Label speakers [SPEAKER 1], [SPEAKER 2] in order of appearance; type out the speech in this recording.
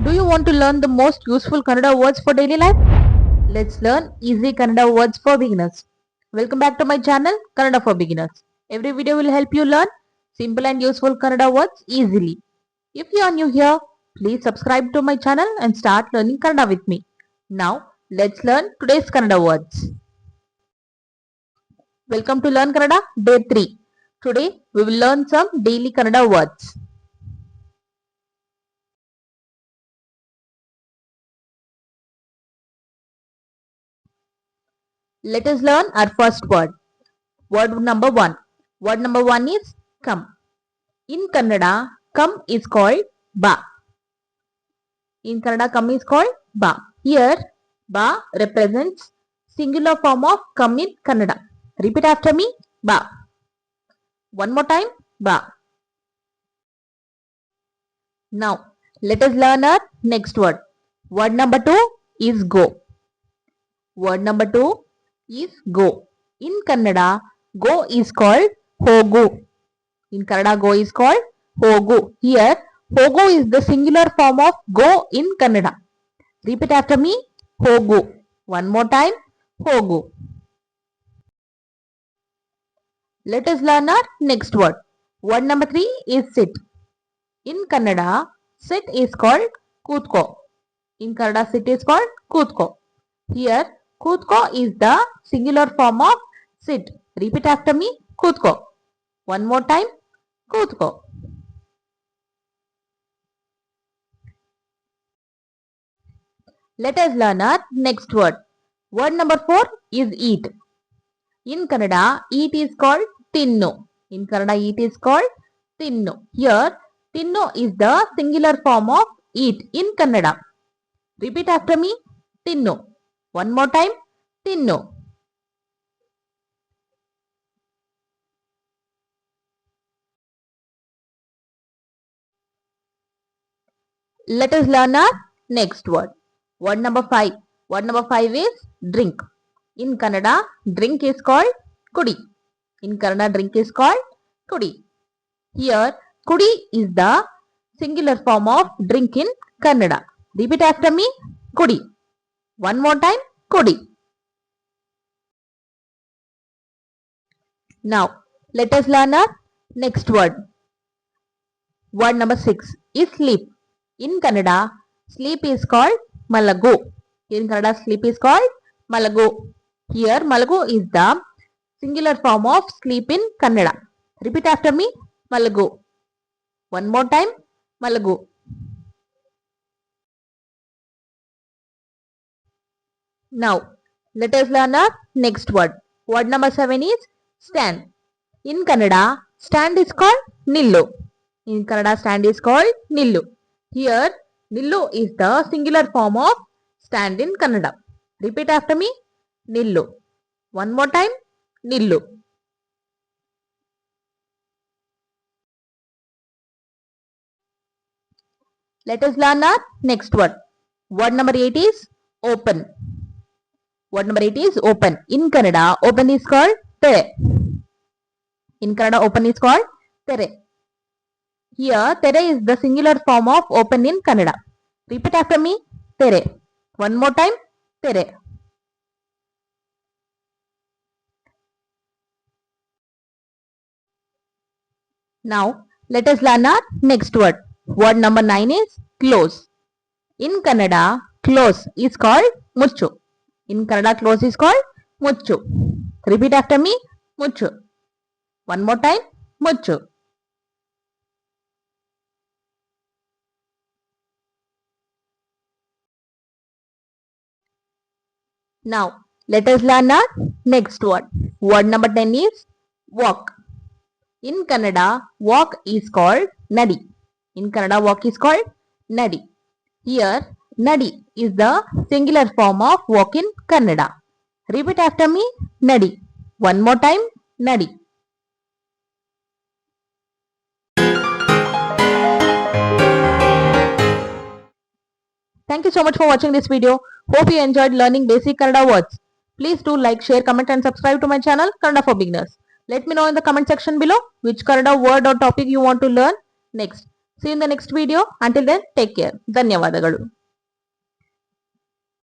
[SPEAKER 1] Do you want to learn the most useful Kannada words for daily life? Let's learn easy Kannada words for beginners. Welcome back to my channel Kannada for Beginners. Every video will help you learn simple and useful Kannada words easily. If you are new here, please subscribe to my channel and start learning Kannada with me. Now, let's learn today's Kannada words. Welcome to Learn Kannada Day 3. Today, we will learn some daily Kannada words. Let us learn our first word. Word number 1. Word number 1 is come. In Kannada, come is called ba. In Kannada, come is called ba. Here, ba represents singular form of come in Kannada. Repeat after me, ba. One more time, ba. Now, let us learn our next word. Word number 2 is go. Word number 2 is go. In Kannada, go is called hogu. In Kannada, go is called hogu. Here, hogu is the singular form of go in Kannada. Repeat after me, hogu. One more time, hogu. Let us learn our next word. Word number 3 is sit. In Kannada, sit is called kutko. In Kannada, sit is called kutko. Here, kutko is the singular form of sit. Repeat after me, kutko. One more time, kutko. Let us learn our next word. Word number 4 is eat. In Kannada, eat is called tinnu. In Kannada, eat is called tinnu. Here, tinnu is the singular form of eat in Kannada. Repeat after me, tinnu. One more time, tinnu. Let us learn our next word. Word number 5. Word number 5 is drink. In Kannada, drink is called kudi. In Kannada, drink is called kudi. Here, kudi is the singular form of drink in Kannada. Repeat after me, kudi. One more time, kudi. Now, let us learn our next word. Word number 6 is sleep. In Kannada, sleep is called malagu. In Kannada, sleep is called malagu. Here, malagu is the singular form of sleep in Kannada. Repeat after me, malagu. One more time, malagu. Now, let us learn our next word. Word number 7 is stand. In Kannada, stand is called nillu. In Kannada, stand is called nillu. Here, nillu is the singular form of stand in Kannada. Repeat after me, nillu. One more time, nillu. Let us learn our next word. Word number 8 is open. Word number 8 is open. In Kannada, open is called tere. In Kannada, open is called tere. Here, tere is the singular form of open in Kannada. Repeat after me, tere. One more time, tere. Now, let us learn our next word. Word number 9 is close. In Kannada, close is called muchu. In Kannada, close is called muchu. Repeat after me, muchu. One more time, muchu. Now, let us learn our next word. Word number 10 is walk. In Kannada, walk is called nadi. In Kannada, walk is called nadi. Here, nadi is the singular form of walk in Kannada. Repeat after me, nadi. One more time, nadi. Thank you so much for watching this video. Hope you enjoyed learning basic Kannada words. Please do like, share, comment and subscribe to my channel Kannada for Beginners. Let me know in the comment section below which Kannada word or topic you want to learn next. See you in the next video. Until then, take care. ಧನ್ಯವಾದಗಳು.